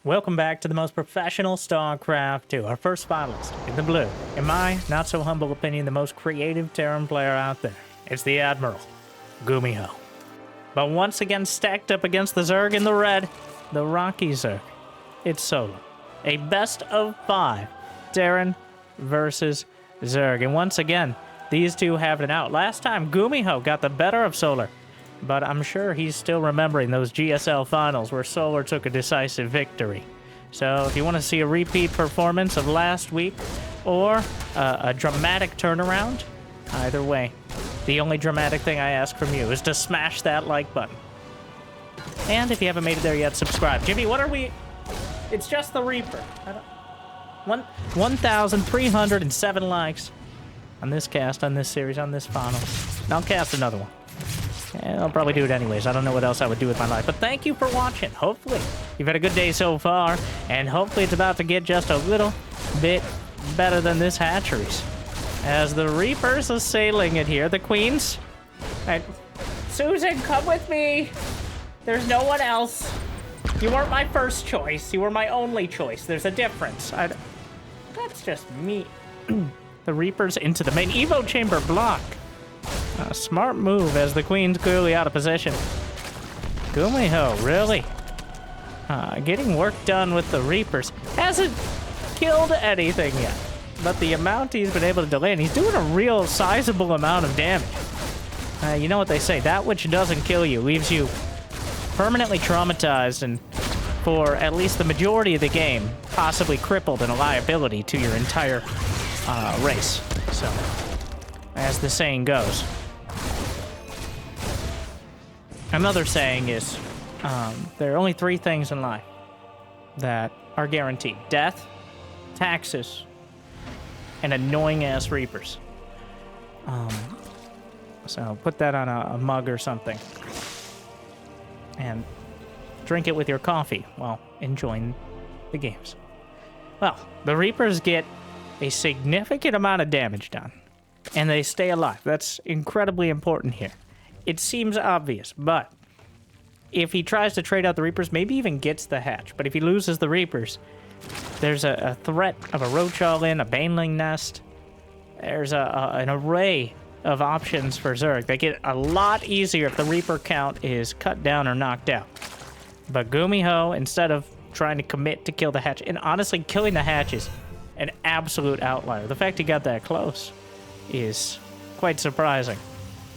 Welcome back to the most professional StarCraft 2, our first finalist in the blue. In my not-so-humble opinion, the most creative Terran player out there. It's the Admiral, GuMiho. But once again stacked up against the Zerg in the red, the Rocky Zerg. It's solo. A best-of-5 Terran versus Zerg. And once again, these two have it out. Last time, GuMiho got the better of Solar. But I'm sure he's still remembering those GSL finals where Solar took a decisive victory. So if you want to see a repeat performance of last week or a dramatic turnaround, either way, the only dramatic thing I ask from you is to smash that like button. And if you haven't made it there yet, subscribe. Jimmy, what are we... It's just the Reaper. 1,307 likes on this cast, on this series, on this finals. And I'll cast another one. I'll probably do it anyways. I don't know what else I would do with my life. But thank you for watching. Hopefully you've had a good day so far. And hopefully it's about to get just a little bit better than this hatcheries. As the Reapers are sailing it here. The Queens. Susan, come with me. There's no one else. You weren't my first choice. You were my only choice. There's a difference. That's just me. The Reapers into the main Evo chamber block. A smart move as the Queen's clearly out of position. GuMiho, really? Getting work done with the Reapers. Hasn't killed anything yet. But the amount he's been able to delay, and he's doing a real sizable amount of damage. You know what they say, that which doesn't kill you leaves you permanently traumatized and for at least the majority of the game, possibly crippled and a liability to your entire race. So, as the saying goes. Another saying is, there are only 3 things in life that are guaranteed. Death, taxes, and annoying-ass Reapers. So put that on a mug or something. And drink it with your coffee while enjoying the games. Well, the Reapers get a significant amount of damage done. And they stay alive. That's incredibly important here. It seems obvious, but if he tries to trade out the Reapers, maybe even gets the hatch. But if he loses the Reapers, there's a threat of a Roach All-In, a Baneling Nest. There's an array of options for Zerg. They get a lot easier if the Reaper count is cut down or knocked out. But GuMiho, instead of trying to commit to kill the hatch, and honestly, killing the hatch is an absolute outlier. The fact he got that close is quite surprising.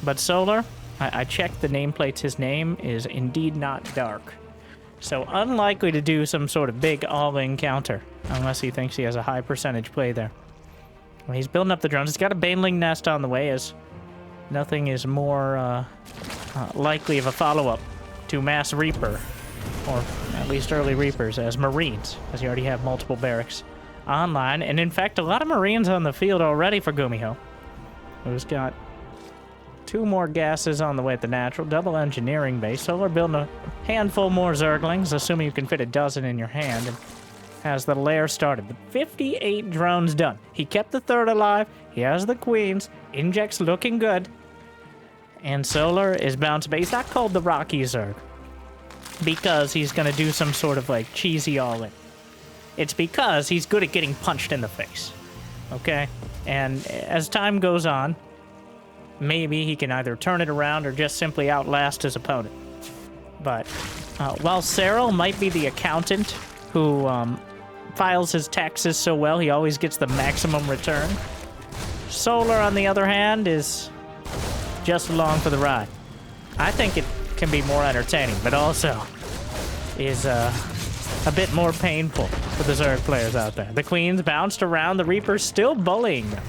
But Solar, I checked the nameplates. His name is indeed not Dark. So unlikely to do some sort of big all-in counter, unless he thinks he has a high percentage play there. Well, he's building up the drones. He's got a Baneling Nest on the way, as nothing is more likely of a follow-up to Mass Reaper, or at least early Reapers, as Marines, as you already have multiple barracks online. And in fact, a lot of Marines on the field already for GuMiho. Who's got 2 more gases on the way at the natural, double engineering base. Solar building a handful more Zerglings, assuming you can fit a dozen in your hand, and has the lair started. The 58 drones done. He kept the 3rd alive. He has the Queens. Inject's looking good. And Solar is bounced back. He's not called the Rocky Zerg because he's going to do some sort of like cheesy all-in. It's because he's good at getting punched in the face. Okay? And as time goes on, maybe he can either turn it around or just simply outlast his opponent. But while Cyril might be the accountant who files his taxes so well he always gets the maximum return, Solar, on the other hand, is just along for the ride. I think it can be more entertaining, but also is a bit more painful for the Zerg players out there. The Queens bounced around, the Reapers still bullying them.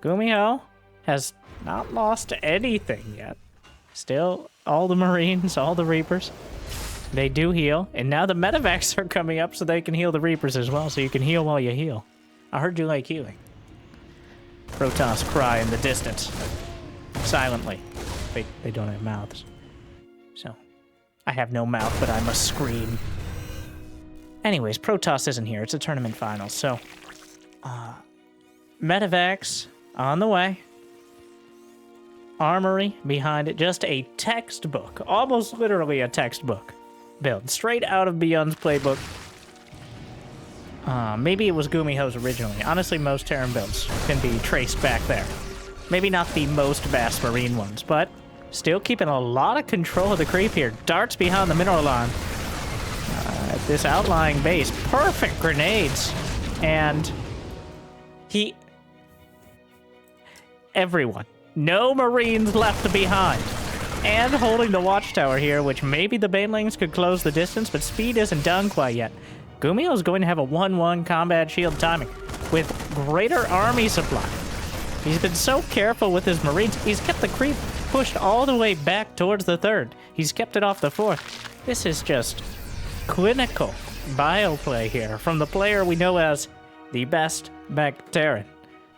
GuMiho has not lost anything yet. Still, all the Marines, all the Reapers, they do heal. And now the medevacs are coming up so they can heal the Reapers as well, so you can heal while you heal. I heard you like healing. Protoss cry in the distance. Silently. They don't have mouths. So, I have no mouth, but I must scream. Anyways, Protoss isn't here. It's a tournament final, so... medevacs on the way. Armory behind it. Just a textbook. Almost literally a textbook build. Straight out of Beyond's playbook. Maybe it was GuMiho's originally. Honestly, most Terran builds can be traced back there. Maybe not the most vast Marine ones, but still keeping a lot of control of the creep here. Darts behind the mineral line. At this outlying base. Perfect grenades. And everyone. No Marines left behind. And holding the watchtower here, which maybe the banelings could close the distance, but speed isn't done quite yet. GuMiho is going to have a 1-1 combat shield timing with greater army supply. He's been so careful with his Marines. He's kept the creep pushed all the way back towards the 3rd. He's kept it off the 4th. This is just clinical bio play here from the player we know as the best mech Terran.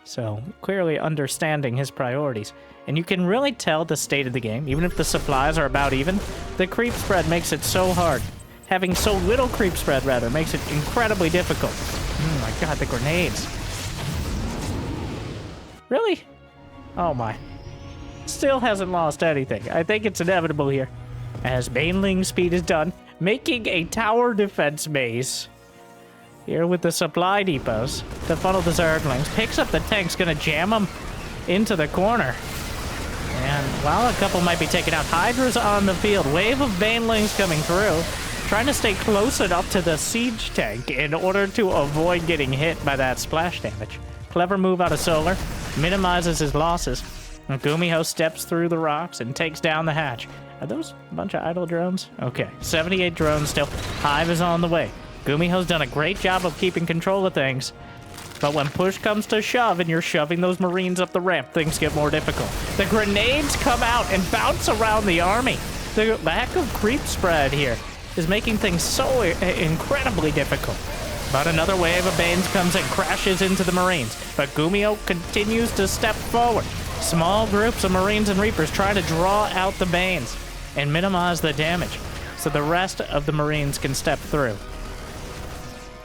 So clearly understanding his priorities. And you can really tell the state of the game. Even if the supplies are about even, the creep spread makes it so hard. Having so little creep spread, rather, makes it incredibly difficult. Oh my god, the grenades. Really? Oh my. Still hasn't lost anything. I think it's inevitable here. As Baneling speed is done, making a tower defense base. Here with the supply depots to funnel the Zerglings. Picks up the tanks, gonna jam them into the corner. And while a couple might be taken out, Hydra's on the field. Wave of Banelings coming through. Trying to stay close enough to the siege tank in order to avoid getting hit by that splash damage. Clever move out of Solar. Minimizes his losses. And GuMiho steps through the rocks and takes down the hatch. Are those a bunch of idle drones? Okay, 78 drones still. Hive is on the way. GuMiho's done a great job of keeping control of things. But when push comes to shove and you're shoving those Marines up the ramp, things get more difficult. The grenades come out and bounce around the army. The lack of creep spread here is making things so incredibly difficult. But another wave of Banes comes and crashes into the Marines. But GuMiho continues to step forward. Small groups of Marines and Reapers trying to draw out the Banes and minimize the damage so the rest of the Marines can step through.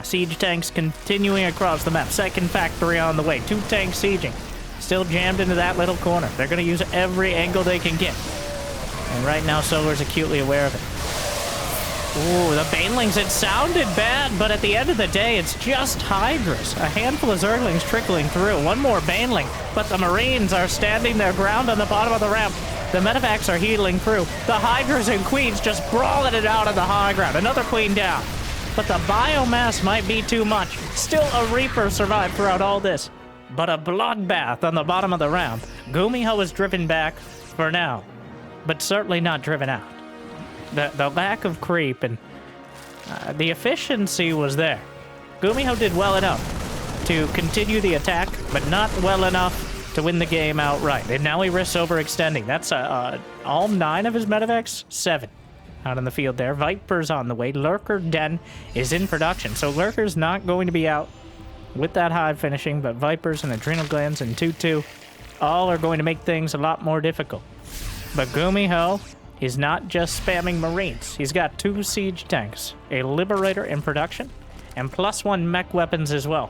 Siege tanks continuing across the map. Second factory on the way. 2 tanks sieging. Still jammed into that little corner. They're going to use every angle they can get. And right now, Solar's acutely aware of it. Ooh, the Banelings, it sounded bad, but at the end of the day, it's just Hydras. A handful of Zerglings trickling through. One more Baneling, but the Marines are standing their ground on the bottom of the ramp. The medevacs are healing through. The Hydras and Queens just brawling it out on the high ground. Another Queen down. But the biomass might be too much. Still a Reaper survived throughout all this. But a bloodbath on the bottom of the ramp. GuMiho is driven back for now, but certainly not driven out. The lack of creep and the efficiency was there. GuMiho did well enough to continue the attack, but not well enough to win the game outright. And now he risks overextending. That's all 9 of his medevacs? 7 out in the field there. Viper's on the way. Lurker Den is in production. So Lurker's not going to be out with that hive finishing, but Vipers and Adrenal Glands and 2-2 all are going to make things a lot more difficult. But GuMiho is not just spamming Marines. He's got 2 siege tanks, a Liberator in production, and +1 mech weapons as well.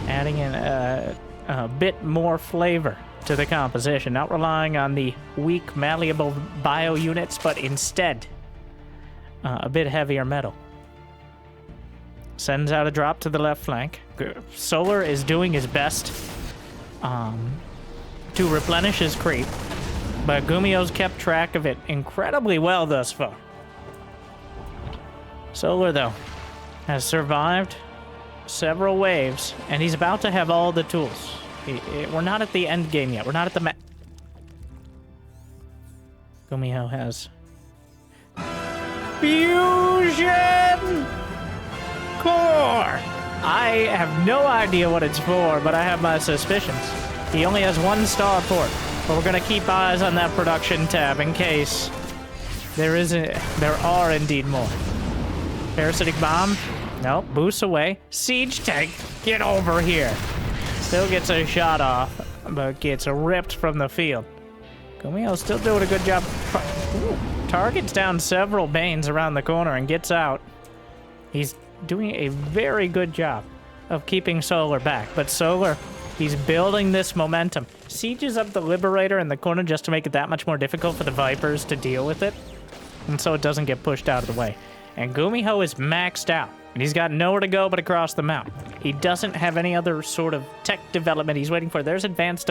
Adding in a bit more flavor to the composition, not relying on the weak, malleable bio units, but instead a bit heavier metal. Sends out a drop to the left flank. Solar is doing his best to replenish his creep, but GuMiho's kept track of it incredibly well thus far. Solar, though, has survived several waves, and he's about to have all the tools. We're not at the end game yet. We're not at the GuMiho has Fusion Core! I have no idea what it's for, but I have my suspicions. He only has 1 star port, but we're gonna keep eyes on that production tab in case there are indeed more. Parasitic Bomb? Nope, boosts away. Siege Tank, get over here. Still gets a shot off, but gets ripped from the field. GuMiho's still doing a good job. Ooh, targets down several Banes around the corner and gets out. He's doing a very good job of keeping Solar back, but Solar, he's building this momentum. Sieges up the Liberator in the corner just to make it that much more difficult for the Vipers to deal with it, and so it doesn't get pushed out of the way. And GuMiho is maxed out. And he's got nowhere to go but across the map. He doesn't have any other sort of tech development he's waiting for. There's advanced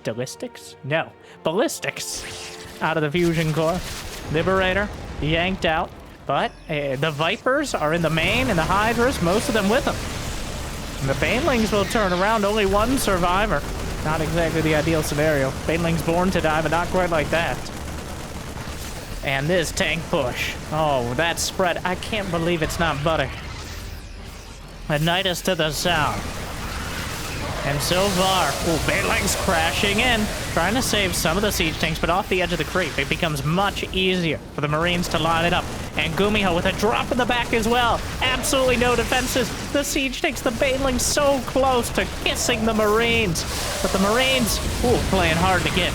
ballistics? No. Ballistics out of the fusion core. Liberator yanked out. But the Vipers are in the main and the Hydras, most of them with them. And the Banelings will turn around. Only one survivor. Not exactly the ideal scenario. Baneling's born to die, but not quite like that. And this tank push. Oh, that spread. I can't believe it's not butter. A Nidus to the south. And so far, Baneling's crashing in, trying to save some of the siege tanks, but off the edge of the creep, it becomes much easier for the Marines to line it up. And GuMiho with a drop in the back as well. Absolutely no defenses. The siege tanks, the Banelings so close to kissing the Marines. But the Marines, playing hard to get.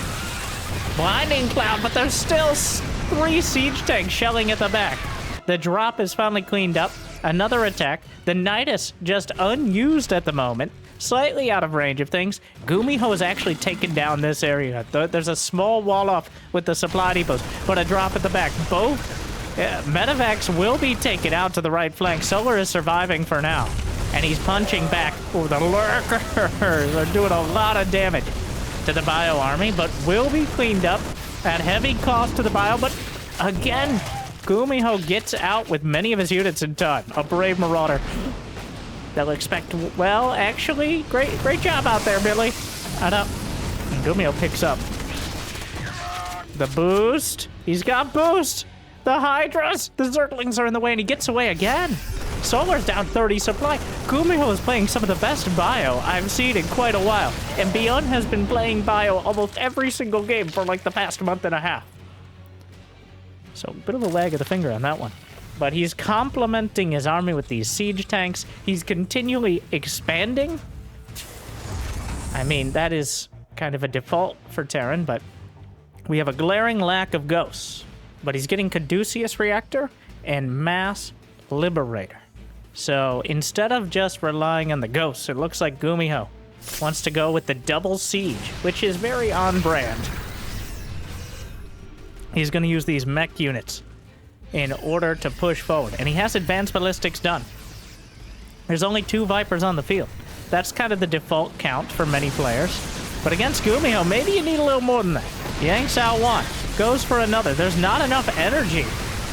Blinding Cloud, but there's still 3 siege tanks shelling at the back. The drop is finally cleaned up. Another attack. The Nidus just unused at the moment. Slightly out of range of things. GuMiho has actually taken down this area. There's a small wall off with the supply depots, but a drop at the back. Both medevacs will be taken out to the right flank. Solar is surviving for now, and he's punching back. The lurkers are doing a lot of damage to the bio army, but will be cleaned up at heavy cost to the bio. But again, GuMiho gets out with many of his units in time. A brave Marauder. They'll expect, well, actually, great job out there, Billy. I know. GuMiho picks up the boost. He's got boost. The Hydras, the Zerglings are in the way, and he gets away again. Solar's down 30 supply. GuMiho is playing some of the best bio I've seen in quite a while, and Beyond has been playing bio almost every single game for like the past month and a half. So, a bit of a wag of the finger on that one. But he's complementing his army with these siege tanks. He's continually expanding. I mean, that is kind of a default for Terran, but we have a glaring lack of ghosts. But he's getting Caduceus Reactor and Mass Liberator. So instead of just relying on the ghosts, it looks like GuMiho wants to go with the double siege, which is very on brand. He's going to use these mech units in order to push forward. And he has advanced ballistics done. There's only 2 Vipers on the field. That's kind of the default count for many players. But against GuMiho, maybe you need a little more than that. Yanks out one, goes for another. There's not enough energy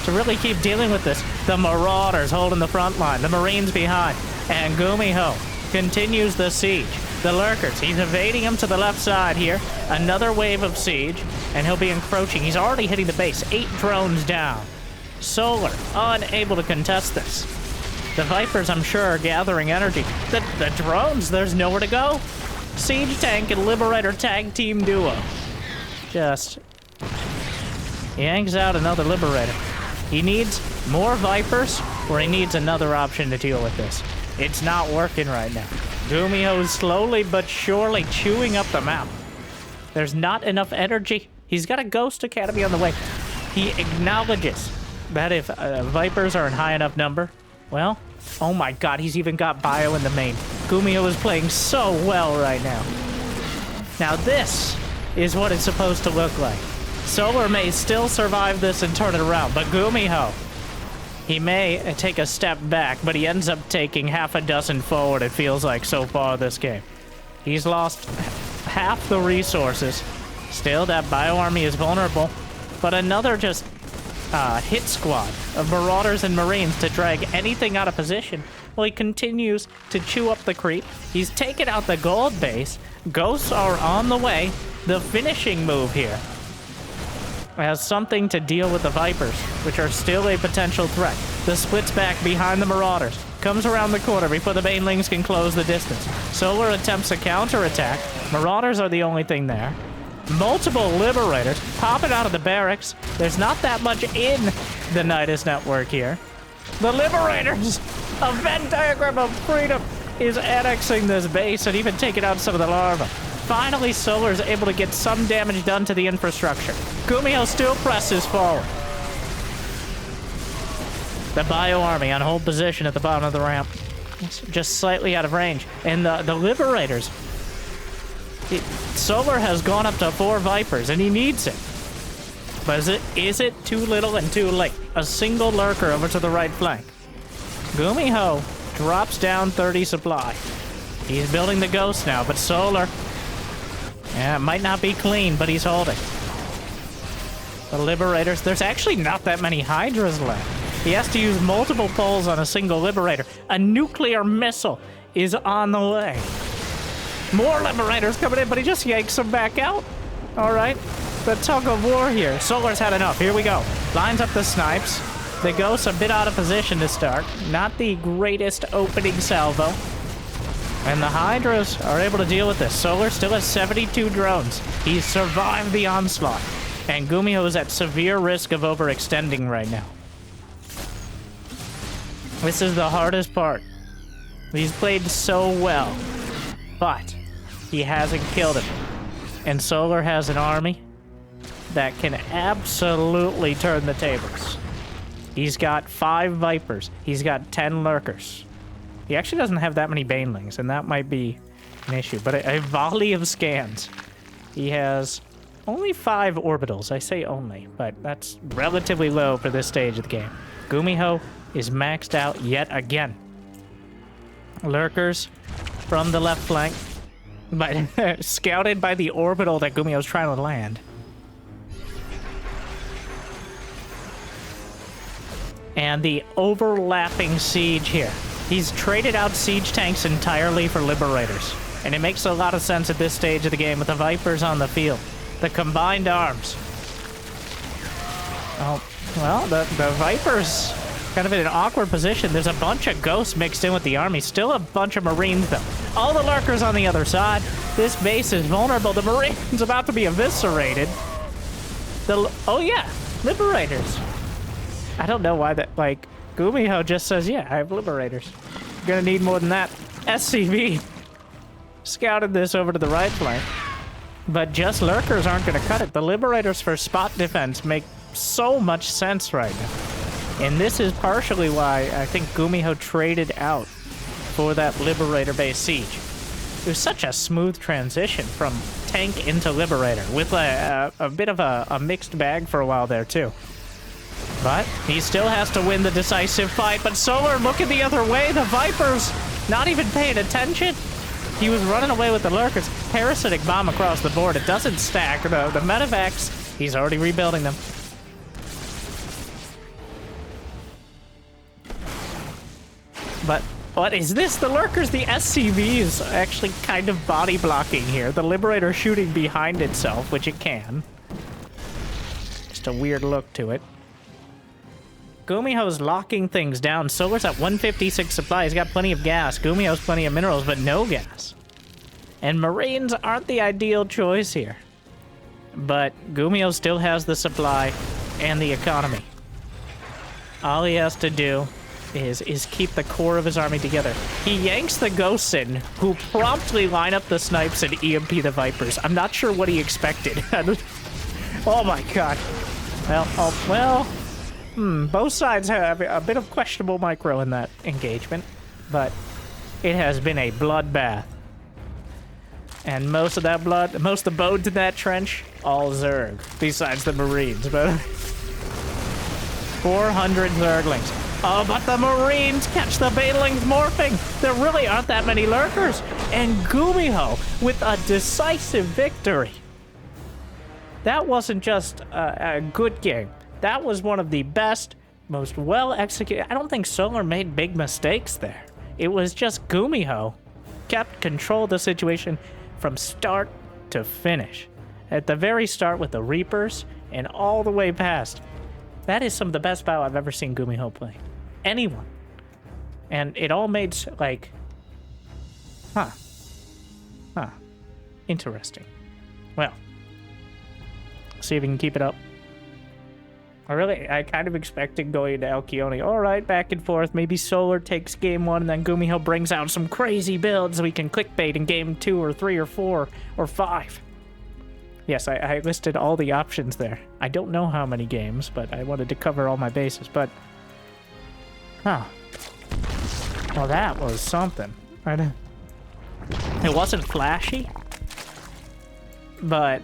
to really keep dealing with this. The Marauders holding the front line, the Marines behind, and GuMiho continues the siege. The Lurkers, he's evading them to the left side here. Another wave of siege, and he'll be encroaching. He's already hitting the base. 8 drones down. Solar, unable to contest this. The Vipers, I'm sure, are gathering energy. The drones, there's nowhere to go. Siege Tank and Liberator tag team duo. Just yanks out another Liberator. He needs more Vipers, or he needs another option to deal with this. It's not working right now. GuMiho's slowly but surely chewing up the map. There's not enough energy. He's got a Ghost Academy on the way. He acknowledges that if Vipers are in high enough number, well, oh my god, he's even got bio in the main. GuMiho is playing so well right now. Now this is what it's supposed to look like. Solar may still survive this and turn it around, but GuMiho, he may take a step back, but he ends up taking half a dozen forward, it feels like, so far this game. He's lost half the resources. Still, that bio army is vulnerable, but another just hit squad of Marauders and Marines to drag anything out of position. Well, he continues to chew up the creep. He's taken out the gold base. Ghosts are on the way. The finishing move here has something to deal with the Vipers, which are still a potential threat. The splits back behind the Marauders. Comes around the corner before the Banelings can close the distance. Solar attempts a counterattack. Marauders are the only thing there. Multiple Liberators popping out of the barracks. There's not that much in the Nidus network here. The Liberators! A Venn diagram of freedom is annexing this base and even taking out some of the larvae. Finally, Solar is able to get some damage done to the infrastructure. GuMiho still presses forward. The bio army on hold position at the bottom of the ramp. It's just slightly out of range. And the Liberators, Solar has gone up to 4 Vipers, and he needs it. But is it too little and too late? A single Lurker over to the right flank. GuMiho drops down 30 supply. He's building the Ghost now, but Solar... Yeah, it might not be clean, but he's holding. The Liberators... There's actually not that many Hydras left. He has to use multiple pulls on a single Liberator. A nuclear missile is on the way. More Liberators coming in, but he just yanks them back out. All right. The tug of war here. Solar's had enough. Here we go. Lines up the snipes. The Ghost's a bit out of position to start. Not the greatest opening salvo. And the Hydras are able to deal with this. Solar still has 72 drones. He's survived the onslaught. And GuMiho is at severe risk of overextending right now. This is the hardest part. He's played so well, but he hasn't killed him. And Solar has an army that can absolutely turn the tables. He's got 5 Vipers. He's got 10 Lurkers. He actually doesn't have that many Banelings, and that might be an issue. But a volley of scans. He has only 5 orbitals. I say only, but that's relatively low for this stage of the game. GuMiho is maxed out yet again. Lurkers from the left flank, but scouted by the orbital that GuMiho's trying to land. And the overlapping siege here. He's traded out siege tanks entirely for Liberators. And it makes a lot of sense at this stage of the game with the Vipers on the field. The combined arms. Oh, well, the Vipers kind of in an awkward position. There's a bunch of Ghosts mixed in with the army. Still a bunch of Marines, though. All the Lurkers on the other side. This base is vulnerable. The Marines about to be eviscerated. Oh, yeah. Liberators. I don't know why that, like, GuMiho just says, yeah, I have Liberators. Gonna need more than that. SCV scouted this over to the right flank. But just Lurkers aren't gonna cut it. The Liberators for spot defense make so much sense right now. And this is partially why I think GuMiho traded out for that Liberator-based siege. It was such a smooth transition from tank into Liberator, with a bit of a mixed bag for a while there, too. But he still has to win the decisive fight. But Solar looking the other way. The Vipers not even paying attention. He was running away with the Lurkers. Parasitic bomb across the board. It doesn't stack. The medevacs, he's already rebuilding them. But what is this? The Lurkers, the SCVs, actually kind of body blocking here. The Liberator shooting behind itself, which it can. Just a weird look to it. GuMiho's locking things down. Solar's at 156 supply. He's got plenty of gas. GuMiho's plenty of minerals, but no gas. And Marines aren't the ideal choice here. But GuMiho still has the supply and the economy. All he has to do is keep the core of his army together. He yanks the Ghosts in, who promptly line up the snipes and EMP the Vipers. I'm not sure what he expected. Oh my god. Well, both sides have a bit of questionable micro in that engagement, but it has been a bloodbath. And most of that blood, most of the bones in that trench, all Zerg, besides the Marines, but 400 Zerglings. Oh, but the Marines catch the Banelings morphing. There really aren't that many Lurkers. And GuMiho with a decisive victory. That wasn't just a good game. That was one of the best, most well-executed. I don't think Solar made big mistakes there. It was just GuMiho kept control of the situation from start to finish. At the very start with the Reapers and all the way past. That is some of the best battle I've ever seen GuMiho play. Anyone. And it all made, like... Interesting. Well. See if we can keep it up. I kind of expected going to Alcyone. All right, back and forth. Maybe Solar takes game 1, and then GuMiho brings out some crazy builds we can clickbait in game 2 or 3 or 4 or 5. Yes, I listed all the options there. I don't know how many games, but I wanted to cover all my bases. But, well, that was something. It wasn't flashy, but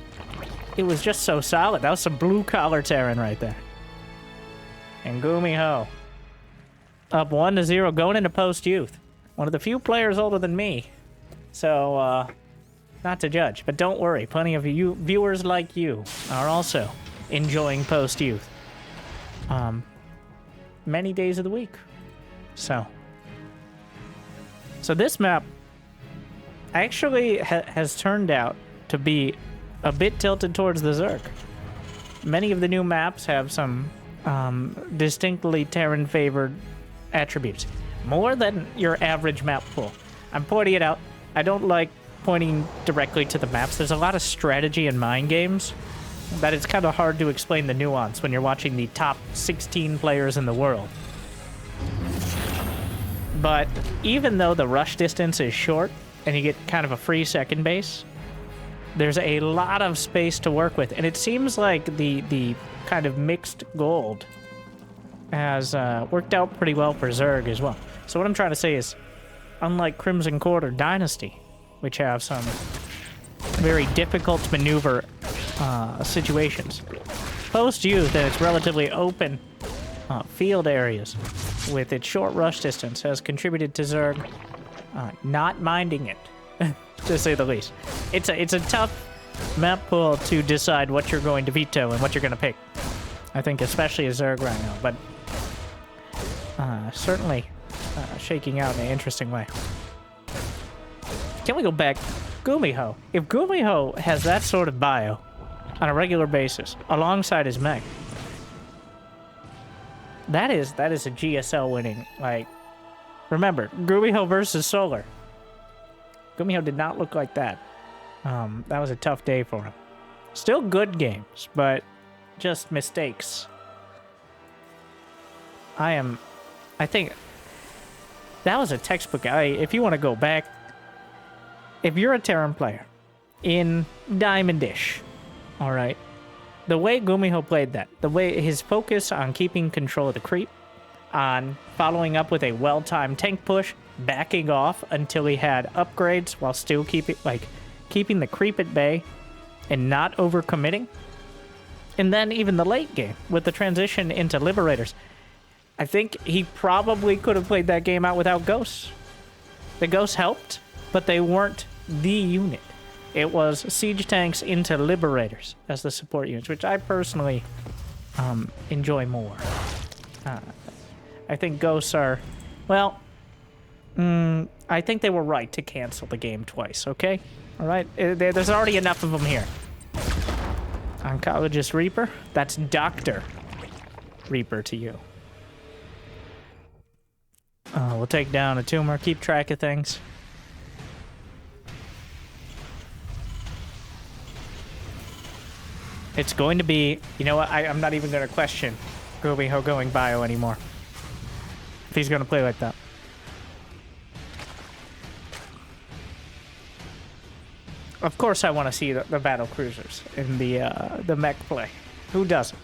it was just so solid. That was some blue-collar Terran right there. And GuMiho Up 1-0 going into post-youth. One of the few players older than me. So, not to judge. But don't worry, plenty of you viewers like you are also enjoying post-youth. Many days of the week. So this map actually has turned out to be a bit tilted towards the Zerg. Many of the new maps have some distinctly Terran favored attributes. More than your average map pool. I'm pointing it out. I don't like pointing directly to the maps. There's a lot of strategy in mind games that it's kind of hard to explain the nuance when you're watching the top 16 players in the world. But even though the rush distance is short and you get kind of a free second base, there's a lot of space to work with. And it seems like the kind of mixed gold has worked out pretty well for Zerg as well. So what I'm trying to say is, unlike Crimson Court or Dynasty, which have some very difficult to maneuver situations, post-youth and its relatively open field areas with its short rush distance has contributed to Zerg not minding it, to say the least. It's a tough map pool to decide what you're going to veto and what you're going to pick. I think especially as Zerg right now, but certainly shaking out in an interesting way. Can we go back? GuMiho. If GuMiho has that sort of bio on a regular basis alongside his mech, that is a GSL winning. Like, remember, GuMiho versus Solar. GuMiho did not look like that. That was a tough day for him. Still good games, but just mistakes. I think that was a textbook. If you want to go back, if you're a Terran player in Diamondish, all right, the way GuMiho played that, the way his focus on keeping control of the creep, on following up with a well-timed tank push, backing off until he had upgrades while still keeping the creep at bay and not overcommitting. And then even the late game with the transition into Liberators. I think he probably could have played that game out without Ghosts. The Ghosts helped, but they weren't the unit. It was siege tanks into Liberators as the support units, which I personally enjoy more. I think Ghosts are, well, I think they were right to cancel the game twice, okay? All right? There's already enough of them here. Oncologist Reaper, that's Dr. Reaper to you. We'll take down a tumor, keep track of things. It's going to be, you know what, I'm not even going to question GuMiho going bio anymore. If he's going to play like that. Of course I want to see the battle cruisers in the mech play. Who doesn't?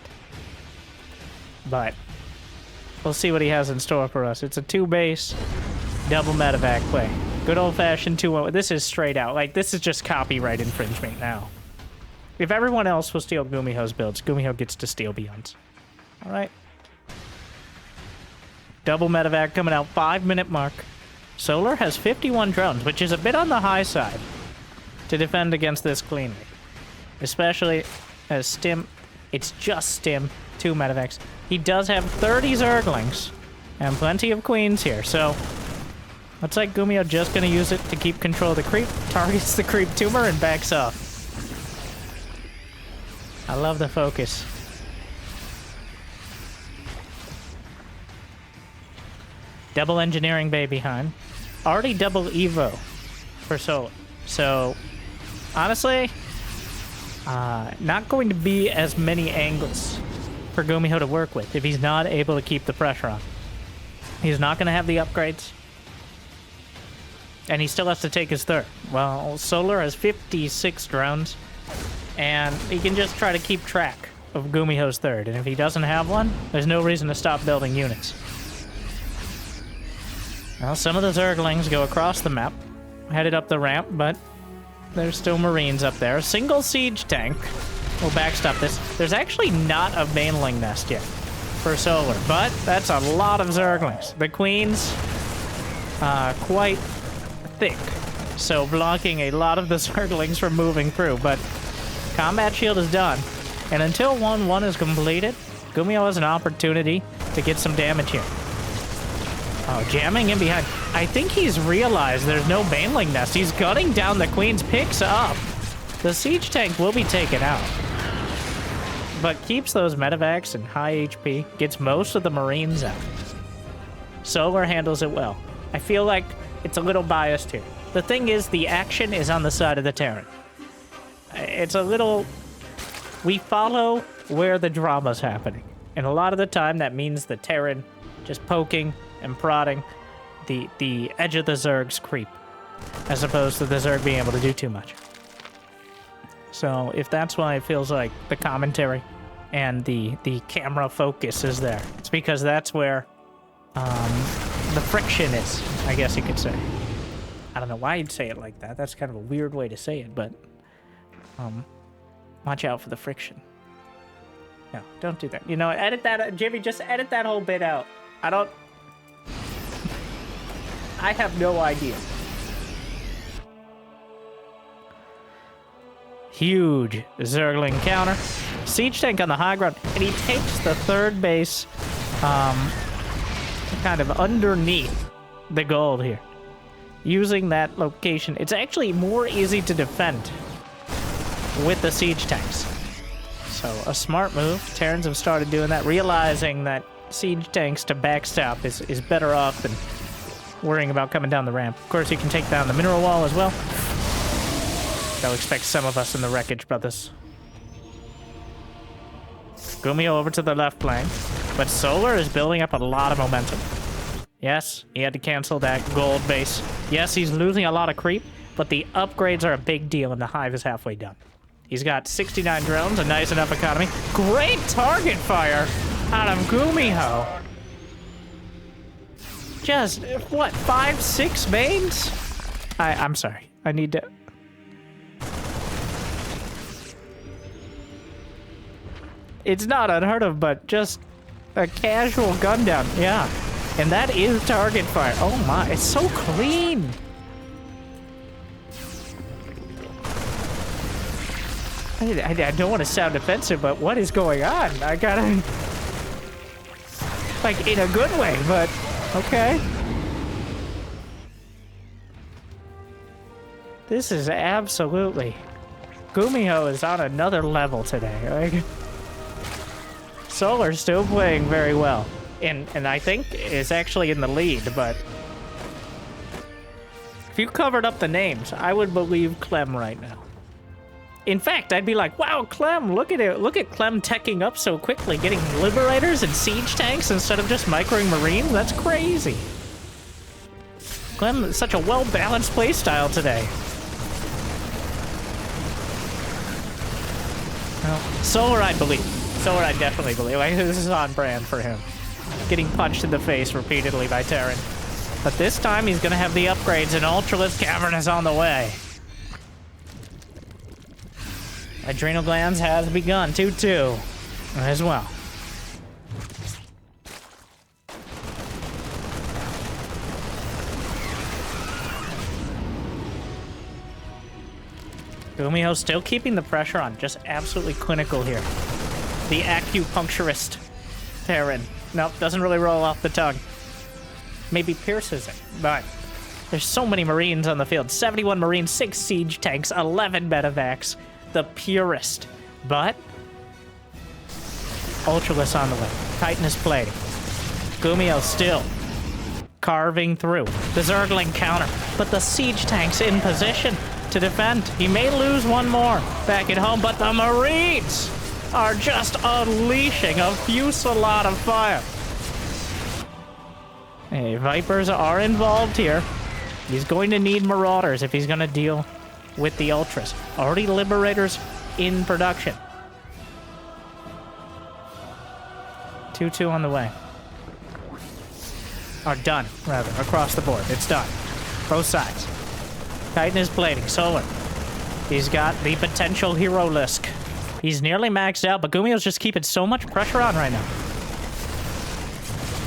But we'll see what he has in store for us. It's a 2-base, double medevac play. Good old-fashioned 2-1. This is straight out. Like, this is just copyright infringement now. If everyone else will steal GuMiho's builds, GuMiho gets to steal Beyond's. All right. Double medevac coming out, 5-minute mark. Solar has 51 drones, which is a bit on the high side to defend against this cleanly. Especially as Stim, it's just Stim, 2 medevacs. He does have 30 Zerglings and plenty of Queens here, so looks like GuMiho just going to use it to keep control of the creep, targets the creep tumor, and backs off. I love the focus. Double engineering bay behind. Already double Evo for Solar. So, honestly, not going to be as many angles for GuMiho to work with if he's not able to keep the pressure on. He's not going to have the upgrades. And he still has to take his third. Well, Solar has 56 drones. And he can just try to keep track of GuMiho's third. And if he doesn't have one, there's no reason to stop building units. Well, some of the Zerglings go across the map, headed up the ramp, but there's still Marines up there. A single siege tank will backstop this. There's actually not a Baneling nest yet. for Solar, but that's a lot of Zerglings. The Queen's quite thick, so blocking a lot of the Zerglings from moving through, but Combat Shield is done, and until 1-1 is completed, GuMiho has an opportunity to get some damage here. Oh, jamming in behind. I think he's realized there's no Baneling Nest. He's gutting down the Queen's, picks up. The Siege Tank will be taken out, but keeps those medevacs and high HP, gets most of the Marines out. Solar handles it well. I feel like it's a little biased here. The thing is, the action is on the side of the Terran. It's a little... We follow where the drama's happening, and a lot of the time that means the Terran just poking and prodding the edge of the Zerg's creep, as opposed to the Zerg being able to do too much. So if that's why it feels like the commentary and the camera focus is there, it's because that's where the friction is, I guess you could say. I don't know why you'd say it like that. That's kind of a weird way to say it, but watch out for the friction. No, don't do that. You know, edit that, Jimmy, just edit that whole bit out. I have no idea. Huge Zergling counter. Siege Tank on the high ground, and he takes the third base kind of underneath the gold here. Using that location, it's actually more easy to defend with the Siege Tanks. So a smart move. Terrans have started doing that, realizing that Siege Tanks to backstop is better off than worrying about coming down the ramp. Of course, you can take down the mineral wall as well. They'll expect some of us in the wreckage, brothers. GuMiho over to the left flank, but Solar is building up a lot of momentum. Yes, he had to cancel that gold base. Yes, he's losing a lot of creep, but the upgrades are a big deal, and the hive is halfway done. He's got 69 drones, a nice enough economy. Great target fire out of GuMiho. Just, what, 5-6 mains? I'm sorry. I need to... It's not unheard of, but just a casual gun down. Yeah. And that is target fire. Oh my, it's so clean. I don't want to sound offensive, but what is going on? I gotta... Like, in a good way, but... Okay. This is absolutely... GuMiho is on another level today. Like... Solar's still playing very well. And I think is actually in the lead, but... If you covered up the names, I would believe Clem right now. In fact, I'd be like, wow, Clem, look at it. Look at Clem teching up so quickly, getting Liberators and Siege Tanks instead of just microing Marines. That's crazy. Clem is such a well-balanced playstyle today. Well, Solar, I believe. Solar, I definitely believe. Like, this is on brand for him. Getting punched in the face repeatedly by Terran. But this time, he's going to have the upgrades, and Ultralisk Cavern is on the way. Adrenal Glands has begun. 2-2 as well. GuMiho still keeping the pressure on. Just absolutely clinical here. The acupuncturist Terran. Nope, doesn't really roll off the tongue. Maybe pierces it, but there's so many Marines on the field. 71 Marines, 6 Siege Tanks, 11 medevacs. The purest. But Ultralisk on the way. Titanus plating. GuMiho still carving through. The Zergling counter. But the Siege Tanks in position to defend. He may lose one more back at home, but the Marines are just unleashing a fusillade of fire. Hey, Vipers are involved here. He's going to need Marauders if he's going to deal with the Ultras. Already Liberators in production. 2-2 on the way. Or done, rather, across the board. It's done. Both sides. Titan is plating. Solar. He's got the potential hero Lisk. He's nearly maxed out, but GuMiho's just keeping so much pressure on right now.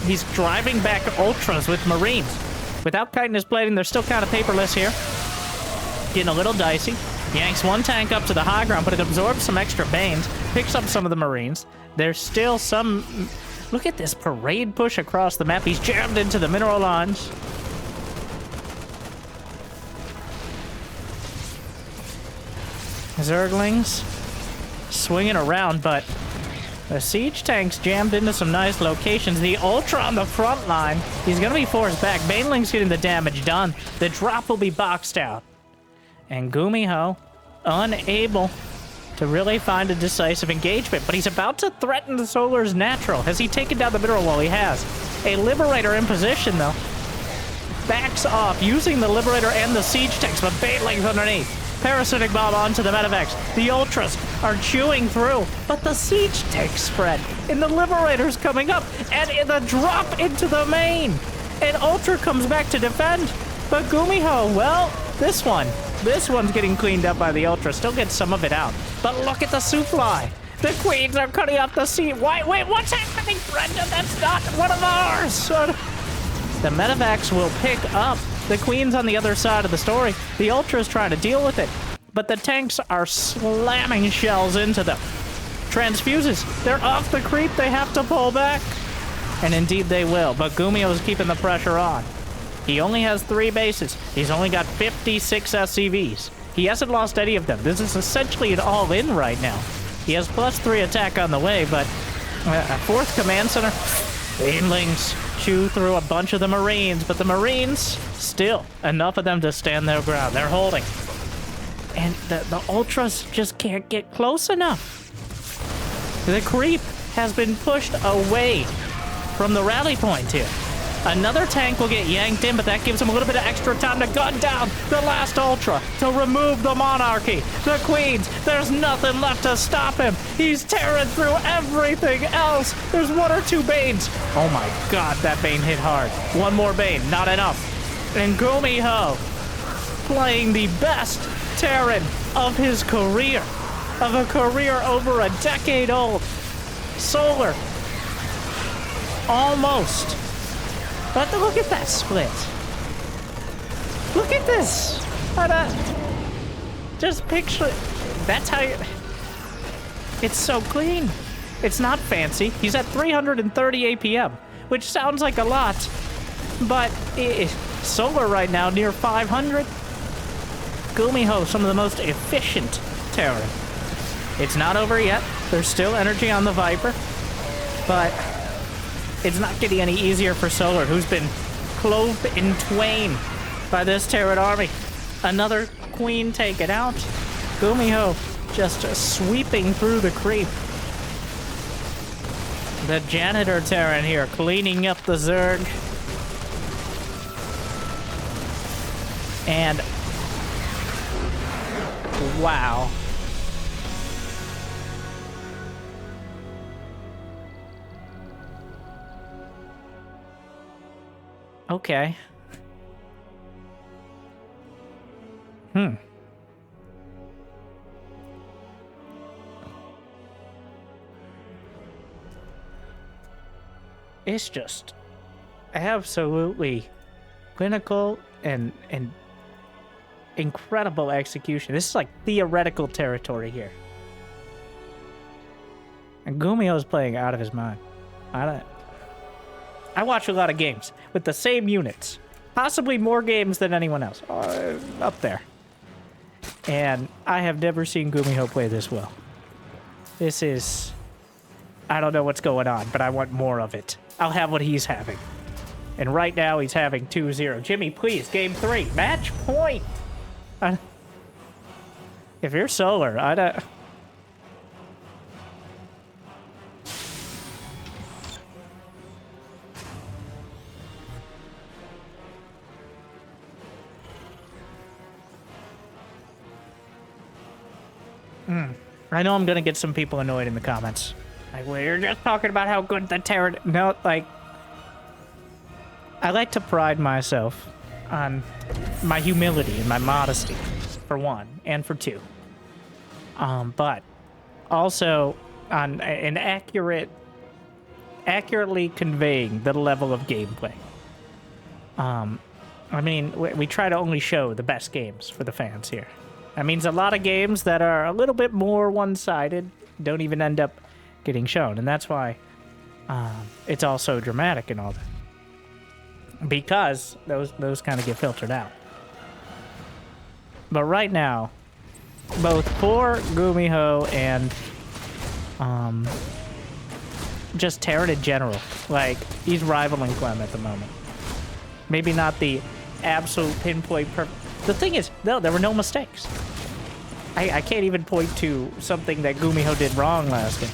He's driving back ultras with Marines. Without chitinous plating, they're still kind of paperless here. Getting a little dicey. Yanks one tank up to the high ground, but it absorbs some extra Banes. Picks up some of the Marines. There's still some... Look at this parade push across the map. He's jammed into the mineral lines. Zerglings swinging around, but the siege tank's jammed into some nice locations. The Ultra on the front line, he's going to be forced back. Baneling's getting the damage done. The drop will be boxed out. And GuMiho, unable to really find a decisive engagement, but he's about to threaten the Solar's natural. Has he taken down the mineral wall? He has. A Liberator in position, though. Backs off, using the Liberator and the siege tanks, but Baneling's underneath. Parasitic Bomb onto the Medivacs. The Ultras are chewing through, but the siege tanks spread. And the Liberator's coming up, and in the drop into the main. And Ultra comes back to defend. But GuMiho, well, this one's getting cleaned up by the Ultra. Still gets some of it out. But look at the Supply. The Queens are cutting off the sea. Wait, what's happening, Brenda? That's not one of ours. The Medivacs will pick up the Queen's on the other side of the story. The Ultra's trying to deal with it, but the tanks are slamming shells into them. Transfuses, they're off the creep. They have to pull back. And indeed they will, but GuMiho's keeping the pressure on. He only has 3 bases. He's only got 56 SCVs. He hasn't lost any of them. This is essentially an all-in right now. He has +3 attack on the way, but a 4th command center. Banelings chew through a bunch of the Marines, but the Marines, still, enough of them to stand their ground. They're holding. And the Ultras just can't get close enough. The creep has been pushed away from the rally point here. Another tank will get yanked in, but that gives him a little bit of extra time to gun down the last Ultra, to remove the Monarchy. The Queens, there's nothing left to stop him. He's tearing through everything else. There's 1 or 2 Banes. Oh my god, that Bane hit hard. 1 more Bane, not enough. And GuMiho, playing the best Terran of his career. Of a career over a decade old. Solar. Almost. But look at that split. Look at this. Just picture it. That's how you... It's so clean. It's not fancy. He's at 330 APM, which sounds like a lot. But Solar right now near 500. GuMiho, some of the most efficient Terran. It's not over yet. There's still energy on the Viper. But... it's not getting any easier for Solar, who's been clothed in twain by this Terran army. Another Queen taken out. GuMiho just sweeping through the creep. The Janitor Terran here cleaning up the Zerg. And... wow. Okay. It's just absolutely clinical and incredible execution. This is like theoretical territory here. And GuMiho's playing out of his mind. I watch a lot of games with the same units. Possibly more games than anyone else. Up there. And I have never seen GuMiho play this well. This is... I don't know what's going on, but I want more of it. I'll have what he's having. And right now, he's having 2-0. Jimmy, please, game 3. Match point! If you're Solar, I don't... I know I'm gonna get some people annoyed in the comments. Like, well, you're just talking about how good the Terran... No, like... I like to pride myself on my humility and my modesty, for one, and for two. But also on an accurate accurately conveying the level of gameplay. I mean, we try to only show the best games for the fans here. That means a lot of games that are a little bit more one-sided don't even end up getting shown, and that's why it's all so dramatic and all that. Because those kind of get filtered out. But right now, both for GuMiho and just Terran in general, like, he's rivaling Clem at the moment. Maybe not the absolute pinpoint The thing is, no, there were no mistakes. I can't even point to something that GuMiho did wrong last game.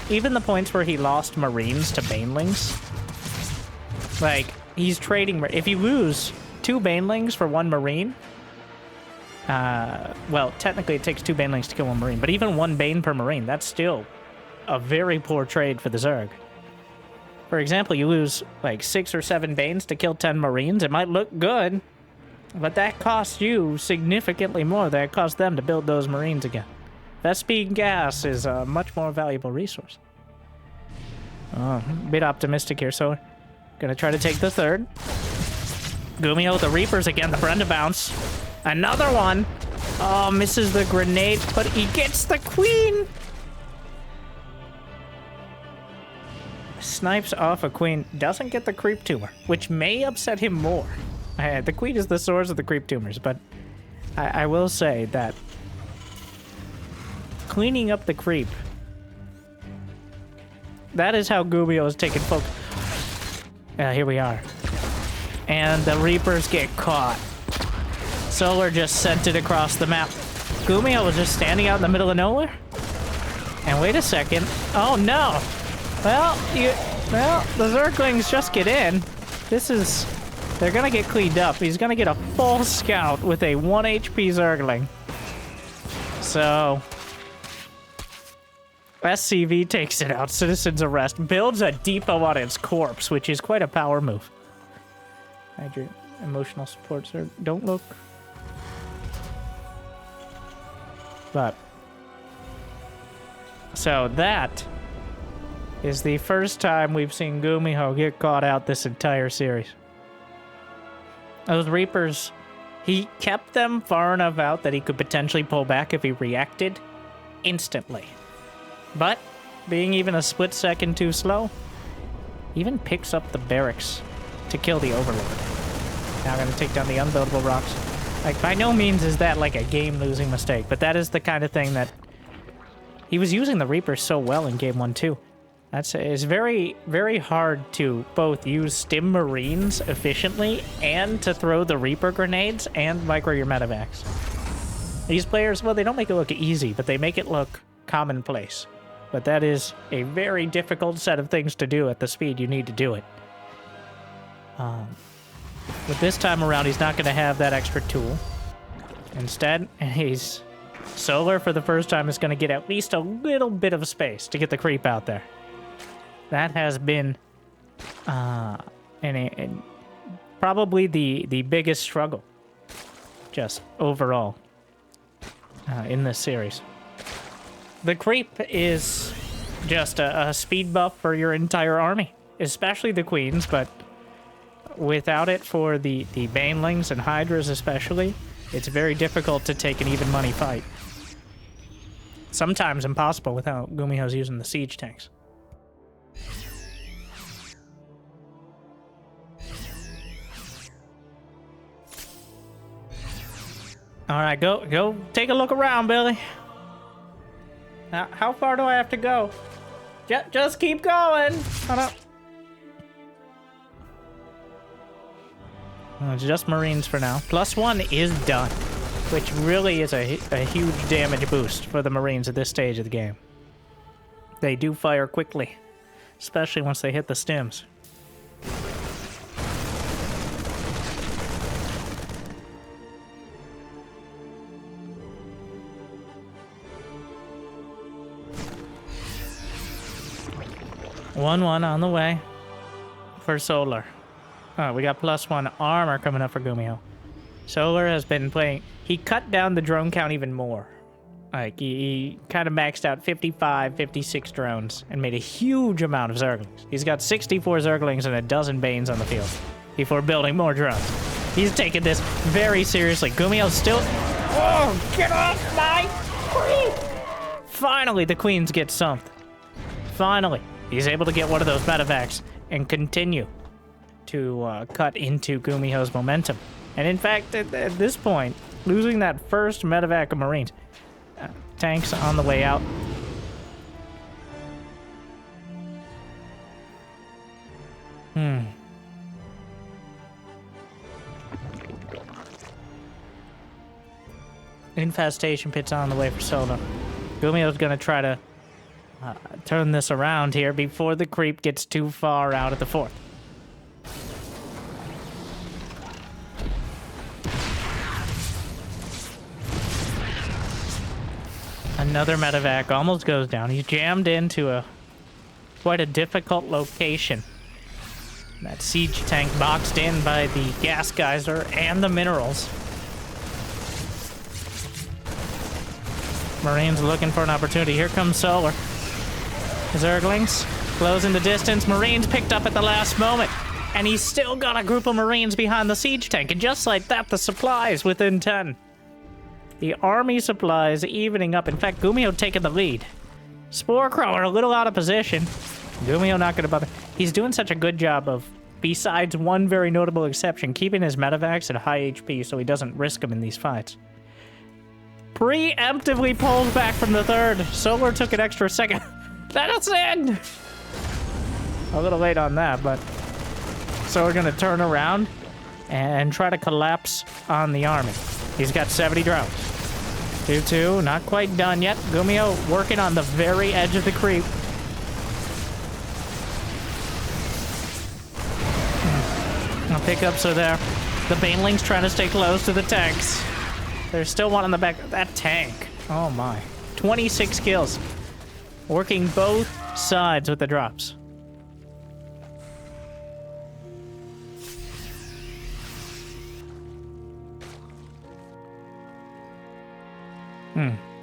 Even the points where he lost Marines to Banelings, like, he's trading... If you lose 2 Banelings for 1 Marine, well, technically it takes 2 Banelings to kill 1 Marine, but even 1 Bane per Marine, that's still a very poor trade for the Zerg. For example, you lose like 6 or 7 Banes to kill 10 Marines. It might look good, but that costs you significantly more than it costs them to build those Marines again. That speed gas is a much more valuable resource. A bit optimistic here, so gonna try to take the 3rd. GuMiho with the Reapers again, the Brenda bounce. Another one! Oh, misses the grenade, but he gets the Queen! Snipes off a Queen, doesn't get the creep tumor, which may upset him more. The Queen is the source of the creep tumors, but I will say that cleaning up the creep, that is how GuMiho is taking focus. Here we are. And the Reapers get caught. Solar just sent it across the map. GuMiho was just standing out in the middle of nowhere. And wait a second. Oh no! Well, the Zerglings just get in. They're gonna get cleaned up. He's gonna get a full scout with a 1 HP Zergling. So, SCV takes it out. Citizen's Arrest. Builds a depot on its corpse, which is quite a power move. Hydrate. Emotional support, sir. Don't look. But, so that is the first time we've seen GuMiho get caught out this entire series. Those Reapers, he kept them far enough out that he could potentially pull back if he reacted instantly. But, being even a split second too slow, even picks up the barracks to kill the Overlord. Now I'm going to take down the unbuildable rocks. Like, by no means is that like a game-losing mistake, but that is the kind of thing that he was using the Reapers so well in Game 1 too. It's very, very hard to both use Stim Marines efficiently and to throw the Reaper grenades and micro your medevacs. These players, well, they don't make it look easy, but they make it look commonplace. But that is a very difficult set of things to do at the speed you need to do it. But this time around, he's not going to have that extra tool. Instead, he's... Solar, for the first time, is going to get at least a little bit of space to get the creep out there. That has been probably the biggest struggle, just overall, in this series. The creep is just a speed buff for your entire army, especially the Queens, but without it for the Banelings and Hydras especially, it's very difficult to take an even money fight. Sometimes impossible without GuMiho's using the siege tanks. All right, go take a look around, Billy. Now, how far do I have to go? Just keep going. Hold up. It's just Marines for now. +1 is done, which really is a huge damage boost for the Marines at this stage of the game. They do fire quickly, especially once they hit the stims. One on the way for Solar. Oh, we got +1 armor coming up for GuMiho. Solar has been playing... He cut down the drone count even more Like, he kind of maxed out 55, 56 drones and made a huge amount of Zerglings. He's got 64 Zerglings and a dozen Banes on the field before building more drones. He's taking this very seriously. GuMiho's still... Oh, get off my queen! Finally, the Queens get something. Finally, he's able to get one of those medevacs and continue to cut into GuMiho's momentum. And in fact, at this point, losing that first medevac of Marines... tanks on the way out. Infestation pit's on the way for Solar. GuMiho's gonna try to turn this around here before the creep gets too far out at the fort. Another medevac almost goes down. He's jammed into quite a difficult location. That siege tank boxed in by the gas geyser and the minerals. Marines looking for an opportunity. Here comes Solar. Zerglings closing the distance. Marines picked up at the last moment. And he's still got a group of Marines behind the siege tank. And just like that, the supplies within 10. The army supplies evening up. In fact, GuMiho taking the lead. Sporecrower a little out of position. GuMiho not going to bother. He's doing such a good job of, besides one very notable exception, keeping his medevacs at high HP so he doesn't risk them in these fights. Preemptively pulls back from the third. Solar took an extra second. Let us in! A little late on that, but... So we're going to turn around and try to collapse on the army. He's got 70 drones. 2-2, not quite done yet. GuMiho working on the very edge of the creep. No pickups are there. The Banelings trying to stay close to the tanks. There's still one on the back. That tank. Oh my. 26 kills. Working both sides with the drops.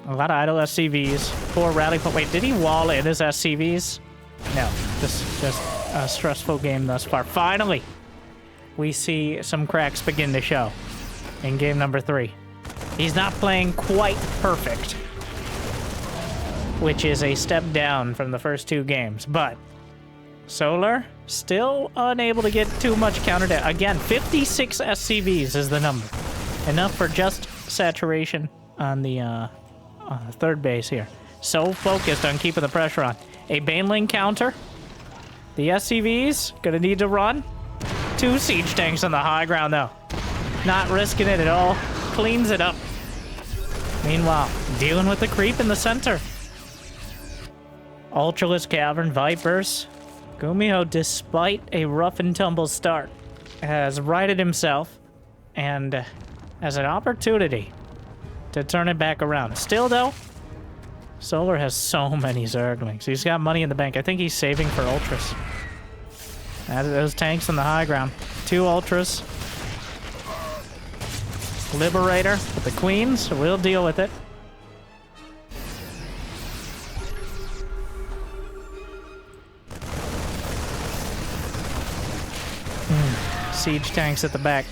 A lot of idle SCVs. Poor rally point. Wait, did he wall in his SCVs? No. Just a stressful game thus far. Finally, we see some cracks begin to show in game number 3. He's not playing quite perfect, which is a step down from the first 2 games, but Solar still unable to get too much counter damage. Again, 56 SCVs is the number. Enough for just saturation on the third base here. So focused on keeping the pressure on. A Baneling counter. The SCVs gonna need to run. 2 siege tanks on the high ground though. Not risking it at all. Cleans it up. Meanwhile, dealing with the creep in the center. Ultralisk Cavern Vipers. GuMiho, despite a rough and tumble start, has righted himself and has an opportunity to turn it back around. Still, though, Solar has so many Zerglings. He's got money in the bank. I think he's saving for Ultras. Those tanks on the high ground. 2 Ultras. Liberator with the Queens. We'll deal with it. Siege tanks at the back.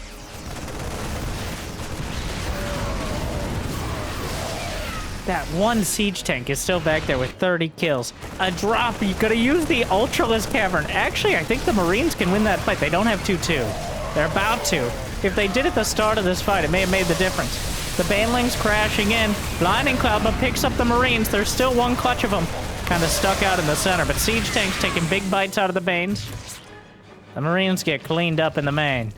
That one siege tank is still back there with 30 kills. A drop. You gotta use the Ultralisk Cavern. Actually, I think the Marines can win that fight. They don't have 2-2. They're about to. If they did at the start of this fight, it may have made the difference. The Banelings crashing in. Blinding Cloud, but picks up the Marines. There's still one clutch of them. Kind of stuck out in the center, but siege tanks taking big bites out of the Banes. The Marines get cleaned up in the main.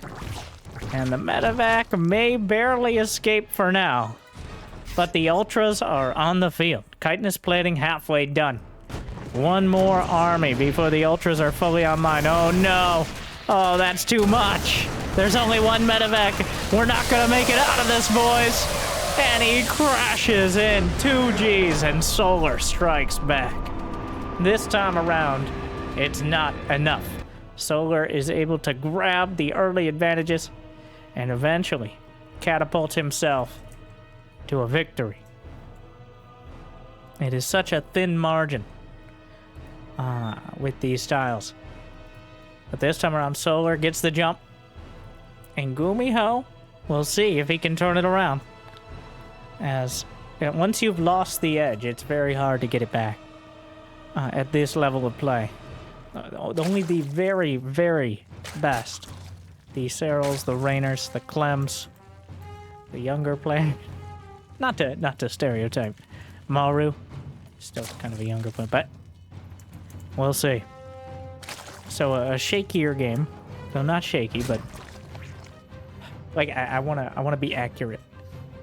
And the medevac may barely escape for now. But the Ultras are on the field. Chitinous plating halfway done. One more army before the Ultras are fully online. Oh no! Oh, that's too much! There's only one medevac. We're not gonna make it out of this, boys! And he crashes in 2Gs and Solar strikes back. This time around, it's not enough. Solar is able to grab the early advantages and eventually catapult himself to a victory. It is such a thin margin with these styles. But this time around, Solar gets the jump. And GuMiho, we'll see if he can turn it around. As once you've lost the edge, it's very hard to get it back at this level of play. Only the very, very best. The Serals, the Rainers, the Clems, the younger player. Not to stereotype. Maru, still kind of a younger player, but we'll see. So a shakier game, though not shaky, but like I wanna be accurate.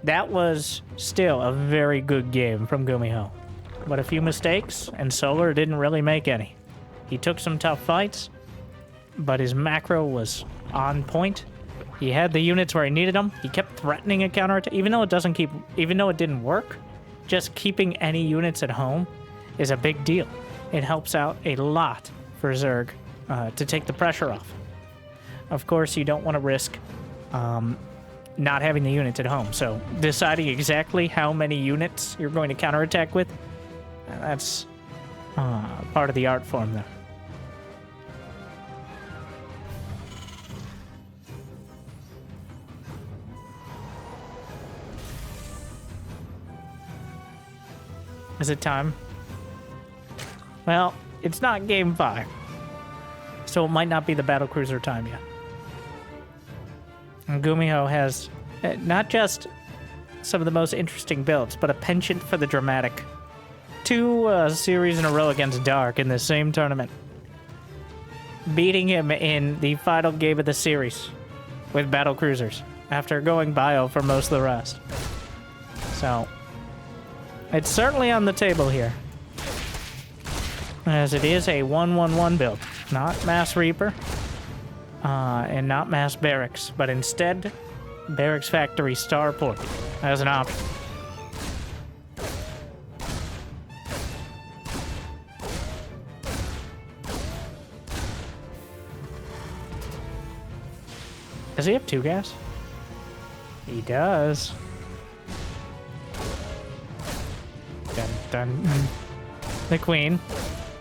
That was still a very good game from GuMiho, but a few mistakes, and Solar didn't really make any. He took some tough fights, but his macro was on point. He had the units where he needed them. He kept threatening a counterattack, even though it didn't work. Just keeping any units at home is a big deal. It helps out a lot for Zerg to take the pressure off. Of course, you don't want to risk not having the units at home. So deciding exactly how many units you're going to counterattack with, that's part of the art form there. Is it time? Well, it's not game 5, so it might not be the battlecruiser time yet. And GuMiho has not just some of the most interesting builds, but a penchant for the dramatic. 2 series in a row against Dark in the same tournament. Beating him in the final game of the series with battlecruisers after going bio for most of the rest. So it's certainly on the table here, as it is a 1-1-1 build, not Mass Reaper, and not Mass Barracks, but instead Barracks Factory Starport as an option. Does he have 2 gas? He does. Dun, dun. The Queen,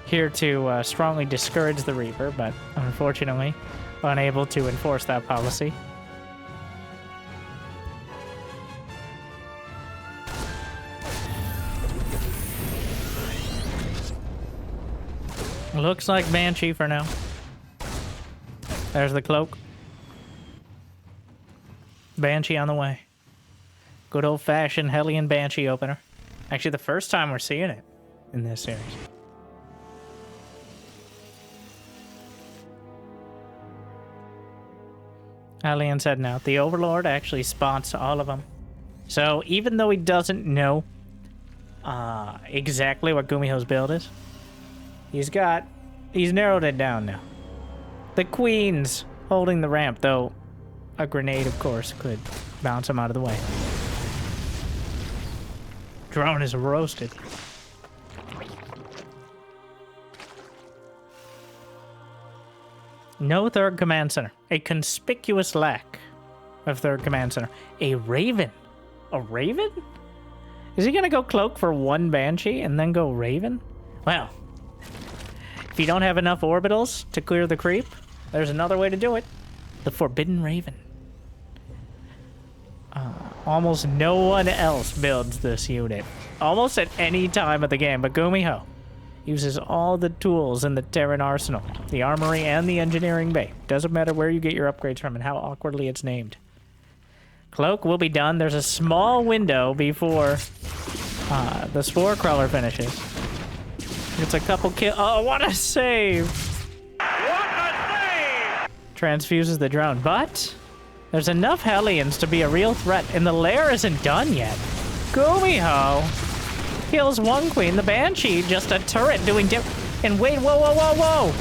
here to strongly discourage the Reaper, but unfortunately unable to enforce that policy. Looks like Banshee for now. There's the cloak. Banshee on the way. Good old-fashioned Hellion Banshee opener. Actually, the first time we're seeing it in this series. Alien's heading out. The Overlord actually spots all of them. So even though he doesn't know exactly what GuMiho's build is, he's narrowed it down now. The Queen's holding the ramp, though a grenade, of course, could bounce him out of the way. Drone is roasted. No third command center. A conspicuous lack of third command center. A Raven. A Raven? Is he gonna go Cloak for 1 Banshee and then go Raven? Well, if you don't have enough orbitals to clear the creep, there's another way to do it. The Forbidden Raven. Almost no one else builds this unit. Almost at any time of the game, but GuMiho uses all the tools in the Terran arsenal. The armory and the engineering bay. Doesn't matter where you get your upgrades from and how awkwardly it's named. Cloak will be done. There's a small window before the Spore Crawler finishes. It's a couple kill. Oh, what a save! What a save! Transfuses the drone, but there's enough Hellions to be a real threat, and the lair isn't done yet. GuMiho kills 1 Queen. The Banshee, just a turret doing and wait, whoa, whoa, whoa, whoa!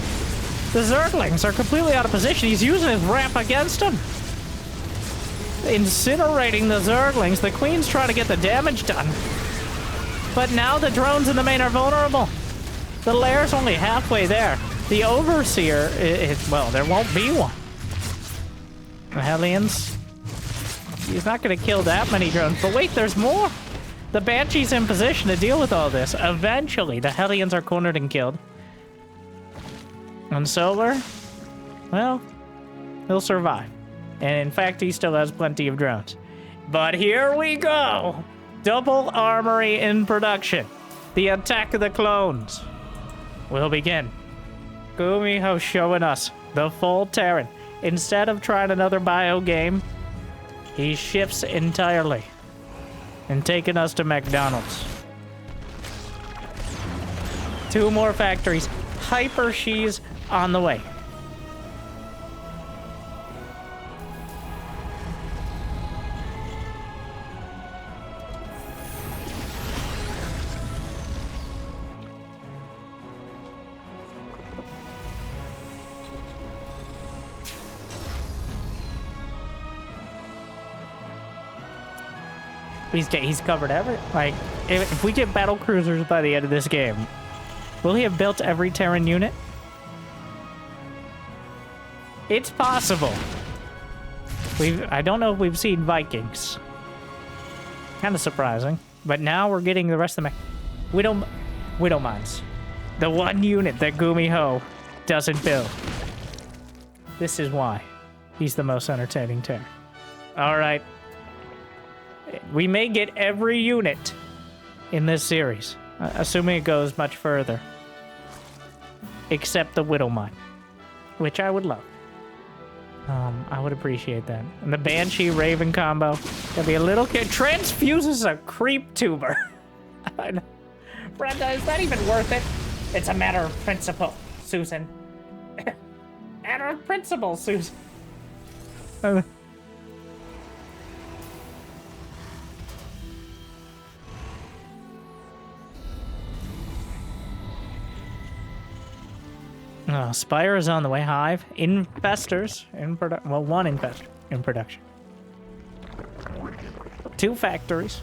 The Zerglings are completely out of position. He's using his ramp against them. Incinerating the Zerglings. The Queen's trying to get the damage done. But now the drones in the main are vulnerable. The lair's only halfway there. The Overseer, well, there won't be one. The Hellions, he's not going to kill that many drones. But wait, there's more. The Banshee's in position to deal with all this. Eventually, the Hellions are cornered and killed. And Solar, well, he'll survive. And in fact, he still has plenty of drones. But here we go! Double armory in production. The attack of the clones will begin. GuMiho showing us the full Terran. Instead of trying another bio game, he shifts entirely and taking us to McDonald's. 2 more factories. Hyper She's on the way. He's covered every, like, if we get battle cruisers by the end of this game, will he have built every Terran unit? It's possible. I don't know if we've seen Vikings. Kind of surprising. But now we're getting the rest of the Widow Mines. The one unit that GuMiho doesn't build. This is why he's the most entertaining Terran. Alright. We may get every unit in this series, assuming it goes much further. Except the Widow Mine, which I would love. I would appreciate that. And the Banshee Raven combo. Gonna be a little kid. Transfuses a creep tuber. Brenda, is that even worth it? It's a matter of principle, Susan. Matter of principle, Susan. Spire is on the way. Hive. Infestors in production. Well, 1 infestor in production. 2 factories.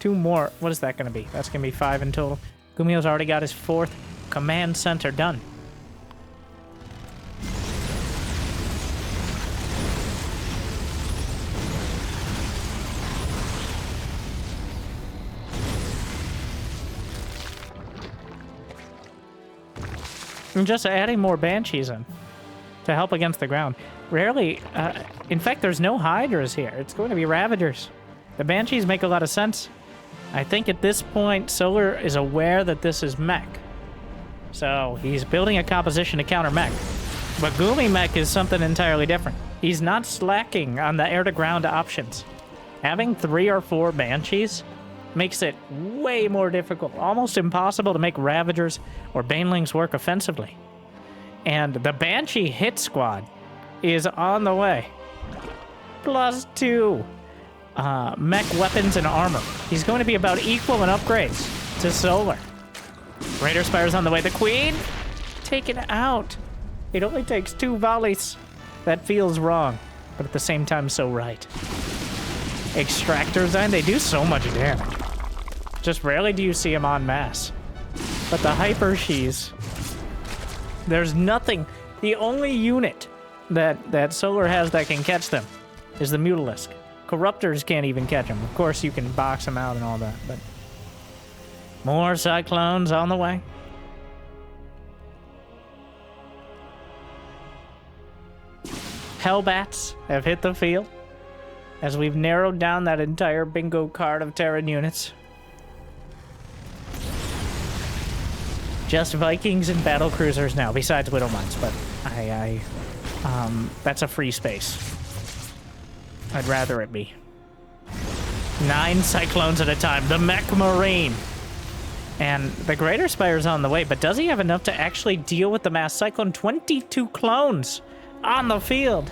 2 more. What is that going to be? That's going to be 5 in total. GuMiho's already got his 4th command center done. And just adding more Banshees in to help against the ground. Rarely, in fact, there's no Hydras here. It's going to be Ravagers. The Banshees make a lot of sense. I think at this point, Solar is aware that this is mech. So he's building a composition to counter mech. But Gumi mech is something entirely different. He's not slacking on the air-to-ground options. Having 3 or 4 Banshees makes it way more difficult, almost impossible to make Ravagers or Banelings work offensively. And the Banshee hit squad is on the way. +2 mech weapons and armor. He's going to be about equal in upgrades to Solar. Raider Spire's on the way. The Queen taken out. It only takes 2 volleys. That feels wrong, but at the same time so right. Extractors, and they do so much damage. Just rarely do you see them en masse. But the Hyper She's, there's nothing. The only unit that Solar has that can catch them is the Mutalisk. Corruptors can't even catch them. Of course, you can box them out and all that, but more Cyclones on the way. Hellbats have hit the field as we've narrowed down that entire bingo card of Terran units. Just Vikings and battle cruisers now, besides Widow Mines, but that's a free space. I'd rather it be. 9 Cyclones at a time. The Mech Marine. And the Greater Spire's on the way, but does he have enough to actually deal with the Mass Cyclone? 22 clones on the field.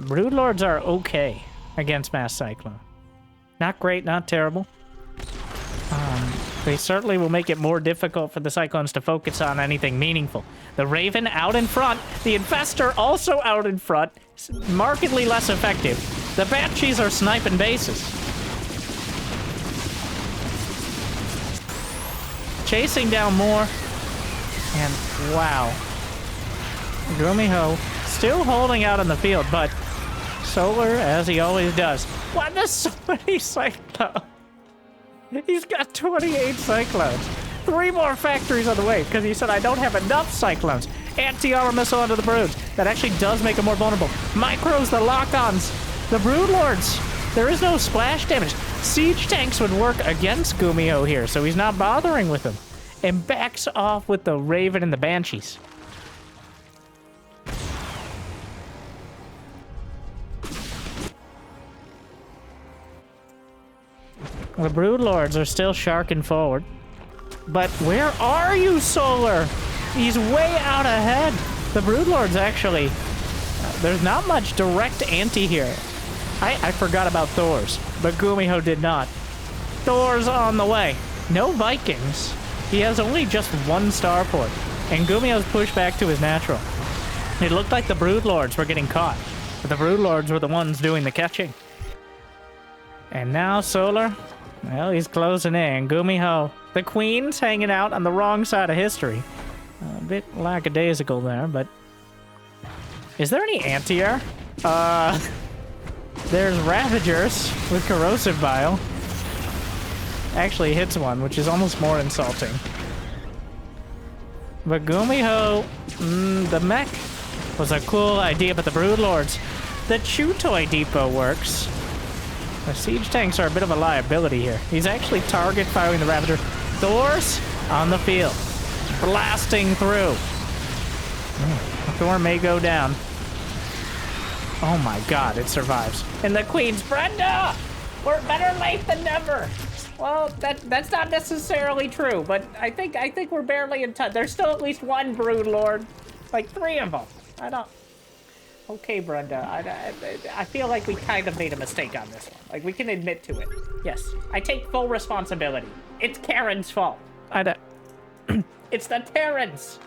Broodlords are okay against Mass Cyclone. Not great, not terrible. They certainly will make it more difficult for the Cyclones to focus on anything meaningful. The Raven out in front. The Infestor also out in front. Markedly less effective. The Banshees are sniping bases. Chasing down more. And wow. GuMiho still holding out on the field, but Solar, as he always does. Why there's so many Cyclones? He's got 28 Cyclones. 3 more factories on the way, because he said, I don't have enough Cyclones. Anti-armor missile onto the Broods. That actually does make him more vulnerable. Micros, the lock-ons, the Brood Lords. There is no splash damage. Siege tanks would work against GuMiho here, so he's not bothering with them. And backs off with the Raven and the Banshees. The Brood Lords are still sharking forward. But where are you, Solar? He's way out ahead. The Brood Lords actually... there's not much direct anti here. I forgot about Thor's, but GuMiho did not. Thor's on the way. No Vikings. He has only just 1 starport, and GuMiho's pushed back to his natural. It looked like the Brood Lords were getting caught, but the Brood Lords were the ones doing the catching. And now Solar, well, he's closing in. GuMiho, the Queen's hanging out on the wrong side of history. A bit lackadaisical there, but... is there any anti-air? There's Ravagers with Corrosive Bile. Actually hits one, which is almost more insulting. But GuMiho, the mech was a cool idea, but the Brood Lords, the Chew Toy Depot works. The siege tanks are a bit of a liability here. He's actually target firing the Ravager. Thor's on the field, blasting through. Thor may go down. Oh my god, it survives. And the Queen's, Brenda! We're better late than never. Well, that's not necessarily true, but I think we're barely in touch. There's still at least 1 Brood Lord. Like 3 of them. I don't... okay, Brenda, I feel like we kind of made a mistake on this one. Like, we can admit to it. Yes, I take full responsibility. It's Karen's fault. It's the Terrans.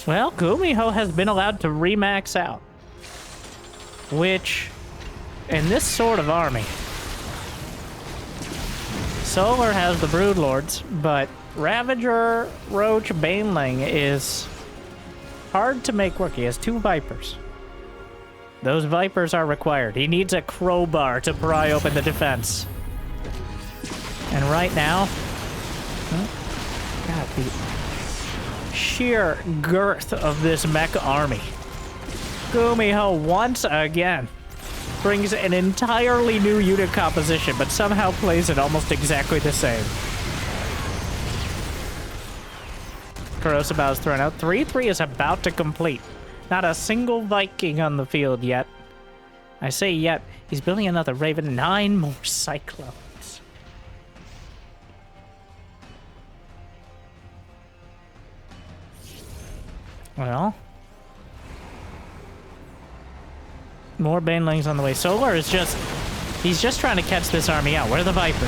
Well, GuMiho has been allowed to remax out. Which, in this sort of army, Solar has the Brood Lords, but Ravager, Roach, Baneling is hard to make work. He has 2 Vipers. Those Vipers are required. He needs a crowbar to pry open the defense. And right now... God, the sheer girth of this mech army. GuMiho once again brings an entirely new unit composition, but somehow plays it almost exactly the same. Corrosive Bow is thrown out. 3-3 is about to complete. Not a single Viking on the field yet. I say yet. He's building another Raven. 9 more Cyclones. Well, more Banelings on the way. Solar is he's just trying to catch this army out. Where are the Vipers?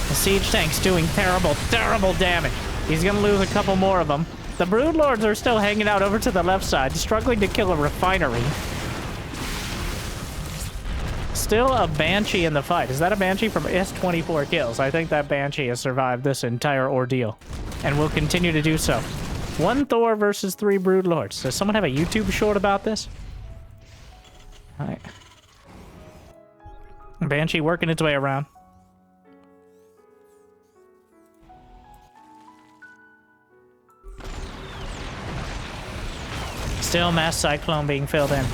The siege tank's doing terrible, terrible damage. He's gonna lose a couple more of them. The Brood Lords are still hanging out over to the left side, struggling to kill a refinery. Still a Banshee in the fight. Is that a Banshee from S24 kills? I think that Banshee has survived this entire ordeal and will continue to do so. 1 Thor versus 3 Brood Lords. Does someone have a YouTube short about this? All right. Banshee working its way around. Still Mass Cyclone being filled in.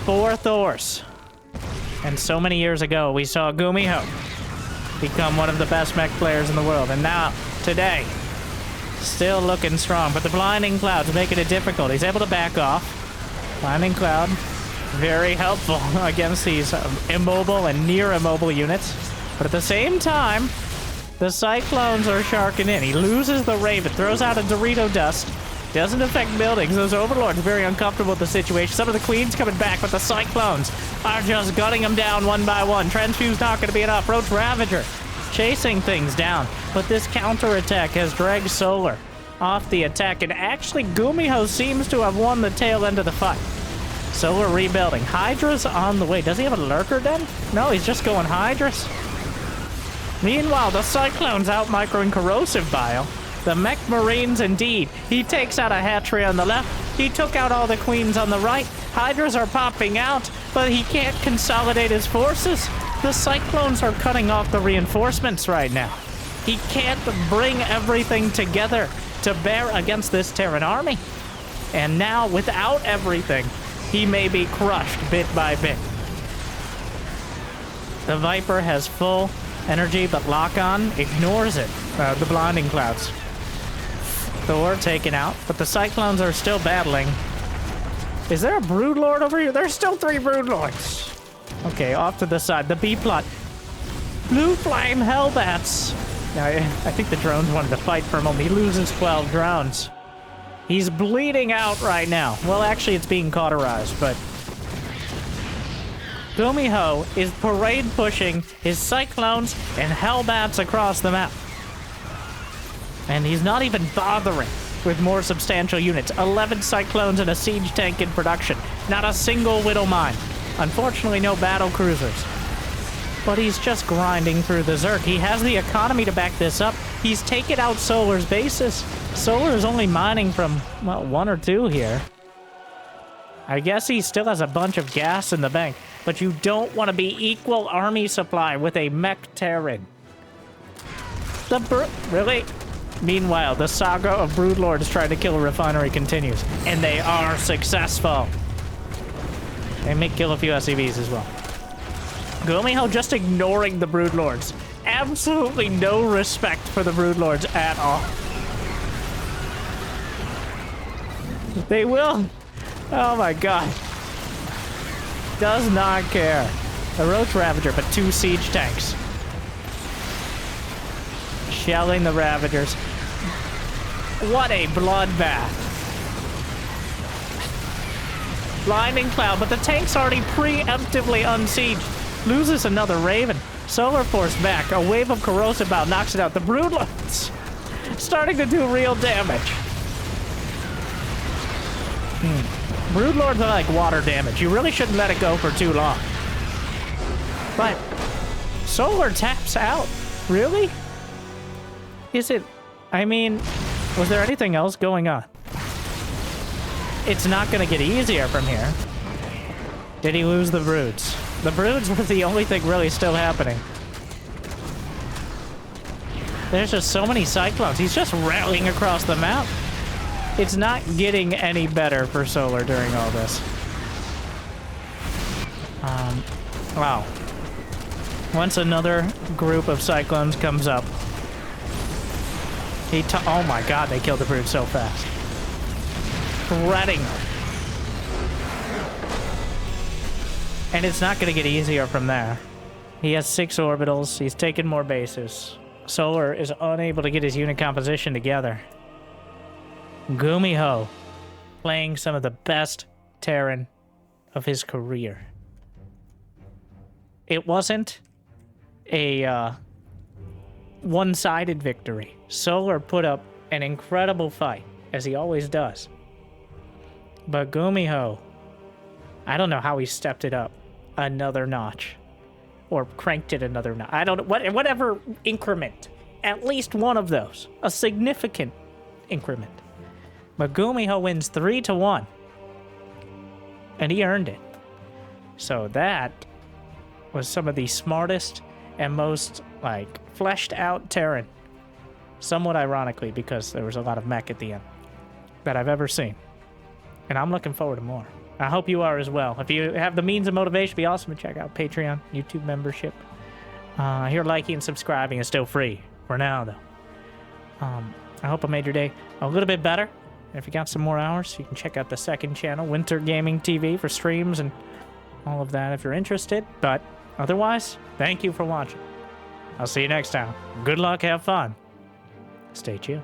4 Thors. And so many years ago, we saw GuMiho become one of the best mech players in the world. And now, today, still looking strong, but the Blinding Cloud's making it difficult. He's able to back off. Blinding Cloud, very helpful against these immobile and near immobile units. But at the same time, the Cyclones are sharking in. He loses the Raven, throws out a Dorito Dust. Doesn't affect buildings. Those Overlords are very uncomfortable with the situation. Some of the Queens coming back, but the Cyclones are just gunning them down 1 by 1. Transfuse not going to be enough. Roach Ravager chasing things down, but this counterattack has dragged Solar off the attack, and actually GuMiho seems to have won the tail end of the fight. Solar rebuilding. Hydra's on the way. Does he have a Lurker Den? No, he's just going Hydras. Meanwhile, the Cyclones out-microing Corrosive Bile. The Mech Marines, indeed. He takes out a hatchery on the left. He took out all the queens on the right. Hydras are popping out, but he can't consolidate his forces. The Cyclones are cutting off the reinforcements right now. He can't bring everything together to bear against this Terran army. And now, without everything, he may be crushed bit by bit. The Viper has full energy, but Lock-On ignores it. The Blinding Clouds. Thor taken out, but the Cyclones are still battling. Is there a Broodlord over here? There's still 3 Broodlords. Okay, off to the side. The B-plot. Blue Flame Hellbats. Now, I think the drones wanted to fight for a moment. He loses 12 drones. He's bleeding out right now. Well, actually, it's being cauterized, but... GuMiho is parade pushing his Cyclones and Hellbats across the map. And he's not even bothering with more substantial units. 11 Cyclones and a siege tank in production. Not a single Widow Mine. Unfortunately, no battle cruisers. But he's just grinding through the Zerg. He has the economy to back this up. He's taken out Solar's bases. Solar is only mining from, well, 1 or 2 here. I guess he still has a bunch of gas in the bank. But you don't want to be equal army supply with a mech Terran. Really? Meanwhile, the saga of Broodlords trying to kill a refinery continues. And they are successful. They may kill a few SCVs as well. GuMiho just ignoring the Broodlords. Absolutely no respect for the Broodlords at all. They will. Oh my god. Does not care. A Roach Ravager, but 2 siege tanks. Shelling the Ravagers. What a bloodbath. Blinding Cloud, but the tank's already preemptively unsieged. Loses another Raven. Solar Force back. A wave of Corrosive Bile knocks it out. The Broodlords starting to do real damage. Broodlords are like water damage. You really shouldn't let it go for too long. But Solar taps out. Really? Is it... I mean, was there anything else going on? It's not going to get easier from here. Did he lose the Broods? The Broods were the only thing really still happening. There's just so many Cyclones. He's just rallying across the map. It's not getting any better for Solar during all this. Wow. Once another group of Cyclones comes up, oh my god, they killed the Brood so fast. Shredding them. And it's not going to get easier from there. He has 6 orbitals. He's taken more bases. Solar is unable to get his unit composition together. GuMiho playing some of the best Terran of his career. It wasn't a one-sided victory. Solar put up an incredible fight, as he always does. But GuMiho, I don't know how he stepped it up another notch. Or cranked it another notch. I don't know. Whatever increment. At least one of those. A significant increment. But GuMiho wins 3-1. And he earned it. So that was some of the smartest and most, like, fleshed out Terran. Somewhat ironically, because there was a lot of mech at the end. That I've ever seen. And I'm looking forward to more. I hope you are as well. If you have the means and motivation, it'd be awesome to check out Patreon, YouTube membership. Here, liking and subscribing is still free. For now, though. I hope I made your day a little bit better. And if you got some more hours, you can check out the second channel, Winter Gaming TV, for streams and all of that if you're interested. But otherwise, thank you for watching. I'll see you next time. Good luck, have fun. Stay chill.